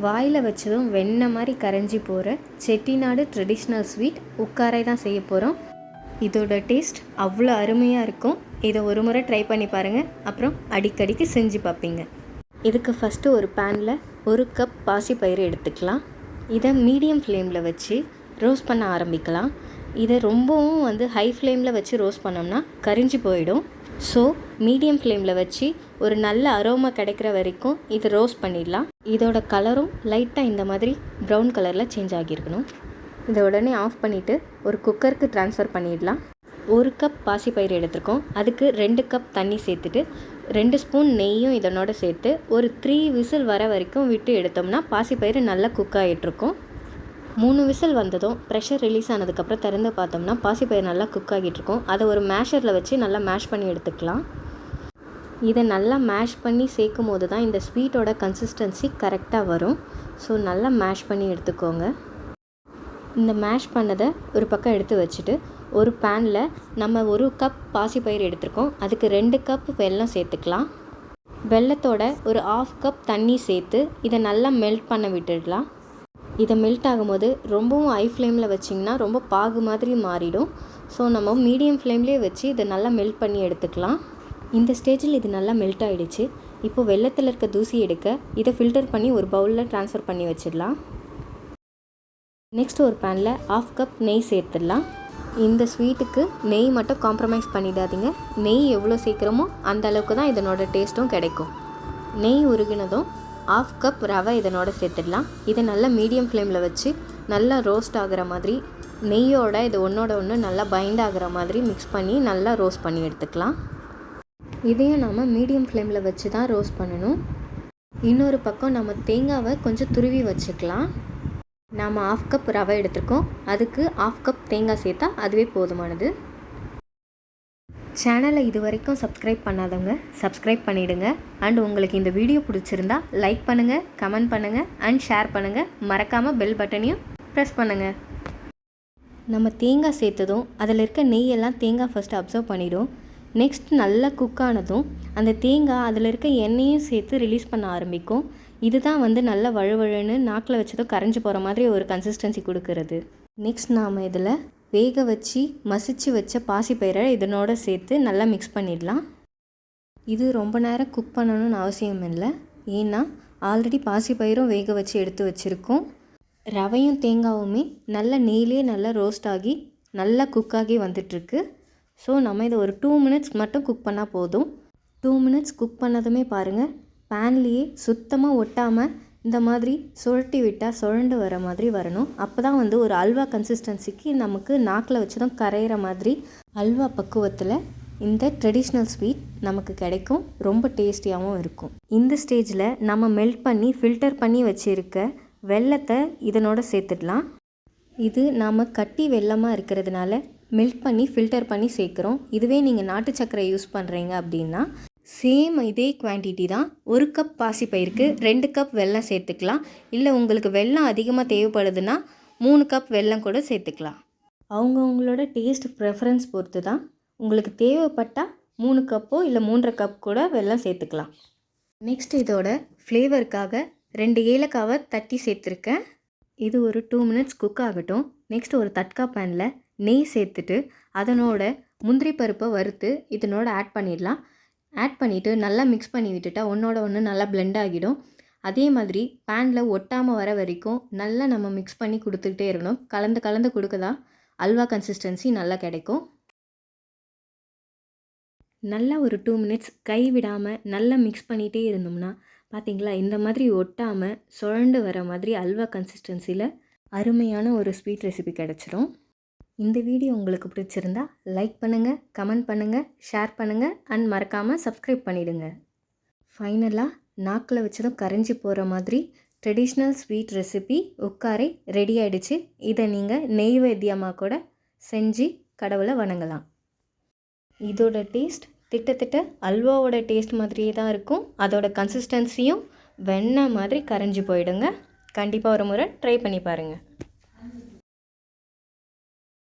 வாயில் வச்சதும் வெண்ணெய் மாதிரி கரைஞ்சி போகிற செட்டிநாடு ட்ரெடிஷ்னல் ஸ்வீட் உட்காரை தான் செய்ய போகிறோம். இதோட டேஸ்ட் அவ்வளோ அருமையாக இருக்கும். இதை ஒரு முறை ட்ரை பண்ணி பாருங்கள், அப்புறம் அடிக்கடிக்கு செஞ்சு பார்ப்பீங்க. இதுக்கு ஃபஸ்ட்டு ஒரு பேனில் 1 கப் பாசிப்பயிறு எடுத்துக்கலாம். இதை மீடியம் ஃப்ளேமில் வச்சு ரோஸ்ட் பண்ண ஆரம்பிக்கலாம். இதை ரொம்பவும் ஹை ஃப்ளேமில் வச்சு ரோஸ்ட் பண்ணோம்னா கரிஞ்சு போயிடும். ஸோ மீடியம் ஃப்ளேமில் வச்சு ஒரு நல்ல அரோமா கிடைக்கிற வரைக்கும் இதை ரோஸ்ட் பண்ணிடலாம். இதோட கலரும் லைட்டாக இந்த மாதிரி ப்ரௌன் கலரில் சேஞ்ச் ஆகியிருக்கணும். இதை உடனே ஆஃப் பண்ணிவிட்டு ஒரு குக்கருக்கு ட்ரான்ஸ்ஃபர் பண்ணிடலாம். 1 கப் பாசிப்பயிறு எடுத்துருக்கோம். அதுக்கு 2 கப் தண்ணி சேர்த்துட்டு 2 ஸ்பூன் நெய்யும் இதனோட சேர்த்து ஒரு 3 விசில் வர வரைக்கும் விட்டு எடுத்தோம்னா பாசிப்பயிறு நல்லா குக் ஆகிட்டுருக்கும். 3 விசில் வந்ததும் ப்ரெஷர் ரிலீஸ் ஆனதுக்கப்புறம் திறந்து பார்த்தோம்னா பாசிப்பயிறு நல்லா குக் ஆகிட்டுருக்கும். அதை ஒரு மேஷரில் வச்சு நல்லா மேஷ் பண்ணி எடுத்துக்கலாம். இதை நல்லா மேஷ் பண்ணி சேர்க்கும் போது தான் இந்த ஸ்வீட்டோட கன்சிஸ்டன்சி கரெக்டாக வரும். ஸோ நல்லா மேஷ் பண்ணி எடுத்துக்கோங்க. இந்த மேஷ் பண்ணதை ஒரு பக்கம் எடுத்து வச்சுட்டு ஒரு பேனில் நம்ம 1 கப் பாசிப்பயிறு எடுத்துருக்கோம். அதுக்கு 2 கப் வெல்லம் சேர்த்துக்கலாம். வெல்லத்தோட ஒரு 1/2 கப் தண்ணி சேர்த்து இதை நல்லா மெல்ட் பண்ண விட்டுடலாம். இதை மெல்ட் ஆகும்போது ரொம்பவும் ஹை ஃப்ளேமில் வச்சிங்கன்னா ரொம்ப பாகு மாதிரி மாறிடும். ஸோ நம்ம மீடியம் ஃப்ளேம்லேயே வச்சு இதை நல்லா மெல்ட் பண்ணி எடுத்துக்கலாம். இந்த ஸ்டேஜில் இது நல்லா மெல்ட் ஆகிடுச்சு. இப்போது வெல்லத்தில் இருக்க தூசி எடுக்க இதை ஃபில்டர் பண்ணி ஒரு பவுலில் ட்ரான்ஸ்ஃபர் பண்ணி வச்சிடலாம். நெக்ஸ்ட் ஒரு பேனில் 1/2 கப் நெய் சேர்த்துடலாம். இந்த ஸ்வீட்டுக்கு நெய் மட்டும் காம்ப்ரமைஸ் பண்ணிடாதீங்க. நெய் எவ்வளோ சேர்க்குறோமோ அந்த அளவுக்கு தான் இதனோட டேஸ்ட்டும் கிடைக்கும். நெய் உருகினதும் 1/2 கப் ரவை இதனோட சேர்த்துடலாம். இதை நல்லா மீடியம் ஃப்ளேமில் வச்சு நல்லா ரோஸ்ட் ஆகிற மாதிரி நெய்யோட இது ஒன்றோட ஒன்று நல்லா பைண்ட் ஆகிற மாதிரி மிக்ஸ் பண்ணி நல்லா ரோஸ்ட் பண்ணி எடுத்துக்கலாம். இதையும் நம்ம மீடியம் ஃப்ளேமில் வச்சு தான் ரோஸ்ட் பண்ணணும். இன்னொரு பக்கம் நம்ம தேங்காவை கொஞ்சம் துருவி வச்சுக்கலாம். நாம் 1/2 கப் ரவை எடுத்துருக்கோம். அதுக்கு 1/2 கப் தேங்காய் சேர்த்தா அதுவே போதுமானது. சேனலை இது வரைக்கும் சப்ஸ்கிரைப் பண்ணாதவங்க சப்ஸ்கிரைப் பண்ணிவிடுங்க. அண்ட் உங்களுக்கு இந்த வீடியோ பிடிச்சிருந்தா லைக் பண்ணுங்கள், கமெண்ட் பண்ணுங்கள் அண்ட் ஷேர் பண்ணுங்கள். மறக்காமல் பெல் பட்டனையும் ப்ரெஸ் பண்ணுங்கள். நம்ம தேங்காய் சேர்த்ததும் அதில் இருக்க நெய்யெல்லாம் தேங்காய் ஃபஸ்ட்டு அப்சர்வ் பண்ணிவிடும். நெக்ஸ்ட் நல்லா குக் ஆனதும் அந்த தேங்காய் அதில் இருக்க எண்ணெயும் சேர்த்து ரிலீஸ் பண்ண ஆரம்பிக்கும். இதுதான் நல்லா வழுவழுன்னு நாக்கில் வச்சதும் கரைஞ்சி போகிற மாதிரி ஒரு கன்சிஸ்டன்சி கொடுக்கறது. நெக்ஸ்ட் நாம் இதில் வேக வச்சு மசிச்சு வச்ச பாசிப்பயிரை இதனோட சேர்த்து நல்லா மிக்ஸ் பண்ணிடலாம். இது ரொம்ப நேரம் குக் பண்ணணும்னு அவசியம் இல்லை. ஏன்னா ஆல்ரெடி பாசிப்பயிரும் வேக வச்சு எடுத்து வச்சுருக்கோம். ரவையும் தேங்காயுமே நல்லா நெய்லேயே நல்லா ரோஸ்ட் ஆகி நல்லா குக் ஆகி வந்துட்டுருக்கு. ஸோ நம்ம இதை ஒரு 2 மினிட்ஸ் மட்டும் குக் பண்ணால் போதும். 2 மினிட்ஸ் குக் பண்ணதுமே பாருங்கள், பேன்லேயே சுத்தமாக ஒட்டாமல் இந்த மாதிரி சுழட்டி விட்டால் சுழண்டு வர மாதிரி வரணும். அப்போ தான் ஒரு அல்வா கன்சிஸ்டன்சிக்கு நமக்கு நாக்கில் வச்சதும் கரையிற மாதிரி அல்வா பக்குவத்தில் இந்த ட்ரெடிஷ்னல் ஸ்வீட் நமக்கு கிடைக்கும். ரொம்ப டேஸ்டியாகவும் இருக்கும். இந்த ஸ்டேஜில் நம்ம மெல்ட் பண்ணி ஃபில்டர் பண்ணி வச்சுருக்க வெல்லத்தை இதனோட சேர்த்துடலாம். இது நாம் கட்டி வெல்லமாக இருக்கிறதுனால மெல்ட் பண்ணி ஃபில்டர் பண்ணி சேர்க்குறோம். இதுவே நீங்கள் நாட்டு சர்க்கரை யூஸ் பண்ணுறீங்க அப்படின்னா சேம் இதே குவான்டிட்டி தான். 1 கப் பாசிப்பயிருக்கு 2 கப் வெல்லம் சேர்த்துக்கலாம். இல்லை உங்களுக்கு வெல்லம் அதிகமாக தேவைப்படுதுன்னா 3 கப் வெல்லம் கூட சேர்த்துக்கலாம். அவங்கவுங்களோட டேஸ்ட் ப்ரெஃபரன்ஸ் பொறுத்து தான். உங்களுக்கு தேவைப்பட்டால் 3 கப்போ இல்லை 3.5 கப் கூட வெல்லம் சேர்த்துக்கலாம். நெக்ஸ்ட் இதோட ஃப்ளேவருக்காக 2 ஏலக்காவை தட்டி சேர்த்துருக்கேன். இது ஒரு 2 மினிட்ஸ் குக் ஆகட்டும். நெக்ஸ்ட் ஒரு தட்கா பேனில் நெய் சேர்த்துட்டு அதனோட முந்திரி பருப்பை வறுத்து இதனோட ஆட் பண்ணிடலாம். ஆட் பண்ணிவிட்டு நல்லா மிக்ஸ் பண்ணி விட்டுட்டா ஒன்றோட ஒன்று நல்லா பிளெண்ட் ஆகிடும். அதே மாதிரி பேனில் ஒட்டாமல் வர வரைக்கும் நல்லா நம்ம மிக்ஸ் பண்ணி கொடுத்துக்கிட்டே இருக்கணும். கலந்து கலந்து கொடுக்கதான் அல்வா கன்சிஸ்டன்சி நல்லா கிடைக்கும். நல்லா ஒரு 2 மினிட்ஸ் கை விடாமல் நல்லா மிக்ஸ் பண்ணிகிட்டே இருந்தோம்னா பார்த்திங்களா, இந்த மாதிரி ஒட்டாமல் சுழண்டு வர மாதிரி அல்வா கன்சிஸ்டன்சியில் அருமையான ஒரு ஸ்வீட் ரெசிபி கிடச்சிரும். இந்த வீடியோ உங்களுக்கு பிடிச்சிருந்தா லைக் பண்ணுங்கள், கமெண்ட் பண்ணுங்கள், ஷேர் பண்ணுங்கள் அண்ட் மறக்காமல் சப்ஸ்கிரைப் பண்ணிவிடுங்க. ஃபைனலாக நாக்கில் வச்சதும் கரைஞ்சி போகிற மாதிரி ட்ரெடிஷ்னல் ஸ்வீட் ரெசிபி உட்காரை ரெடி ஆகிடுச்சு. இதை நீங்கள் நெய்வேத்தியமாக கூட செஞ்சு கடவுளை வணங்கலாம். இதோட டேஸ்ட் திட்டத்திட்ட அல்வாவோட டேஸ்ட் மாதிரியே தான் இருக்கும். அதோட கன்சிஸ்டன்சியும் வெண்ணெய் மாதிரி கரைஞ்சி போயிடுங்க. கண்டிப்பாக ஒரு முறை ட்ரை பண்ணி பாருங்கள்.